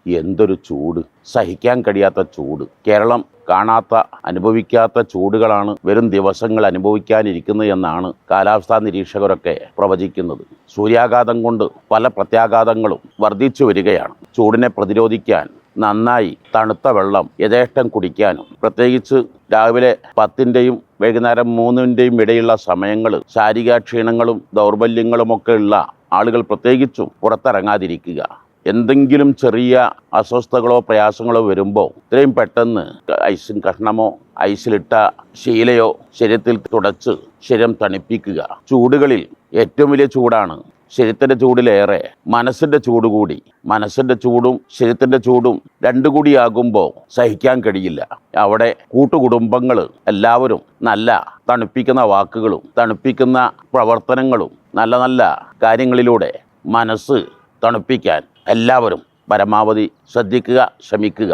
എന്തൊരു ചൂട്, സഹിക്കാൻ കഴിയാത്ത ചൂട്. കേരളം കാണാത്ത അനുഭവിക്കാത്ത ചൂടുകളാണ് വരും ദിവസങ്ങൾ അനുഭവിക്കാനിരിക്കുന്നത് എന്നാണ് കാലാവസ്ഥാ നിരീക്ഷകരൊക്കെ പ്രവചിക്കുന്നത്. സൂര്യാഘാതം കൊണ്ട് പല പ്രത്യാഘാതങ്ങളും വർദ്ധിച്ചു വരികയാണ്. ചൂടിനെ പ്രതിരോധിക്കാൻ നന്നായി തണുത്ത വെള്ളം യഥേഷ്ടം കുടിക്കാനും, പ്രത്യേകിച്ച് രാവിലെ 10-ൻ്റെയും വൈകുന്നേരം 3-ൻ്റെയും ഇടയിലുള്ള സമയങ്ങൾ ശാരീരിക ക്ഷീണങ്ങളും ദൗർബല്യങ്ങളുമൊക്കെ ഉള്ള ആളുകൾ പ്രത്യേകിച്ചും പുറത്തിറങ്ങാതിരിക്കുക. എന്തെങ്കിലും ചെറിയ അസ്വസ്ഥതകളോ പ്രയാസങ്ങളോ വരുമ്പോൾ ഇത്രയും പെട്ടെന്ന് ഐസിൻ കഷ്ണമോ ഐസിലിട്ട ശീലയോ ശരീരത്തിൽ തുടച്ച് ശരീരം തണുപ്പിക്കുക. ചൂടുകളിൽ ഏറ്റവും വലിയ ചൂടാണ് ശരീരത്തിൻ്റെ ചൂടിലേറെ മനസ്സിൻ്റെ ചൂട് കൂടി. മനസ്സിൻ്റെ ചൂടും ശരീരത്തിൻ്റെ ചൂടും രണ്ടു കൂടിയാകുമ്പോൾ സഹിക്കാൻ കഴിയില്ല. അവിടെ കൂട്ടുകുടുംബങ്ങൾ എല്ലാവരും നല്ല തണുപ്പിക്കുന്ന വാക്കുകളും തണുപ്പിക്കുന്ന പ്രവർത്തനങ്ങളും നല്ല നല്ല കാര്യങ്ങളിലൂടെ മനസ്സ് തണുപ്പിക്കാൻ എല്ലാവരും പരമാവധി ശ്രദ്ധിക്കുക, ശ്രമിക്കുക.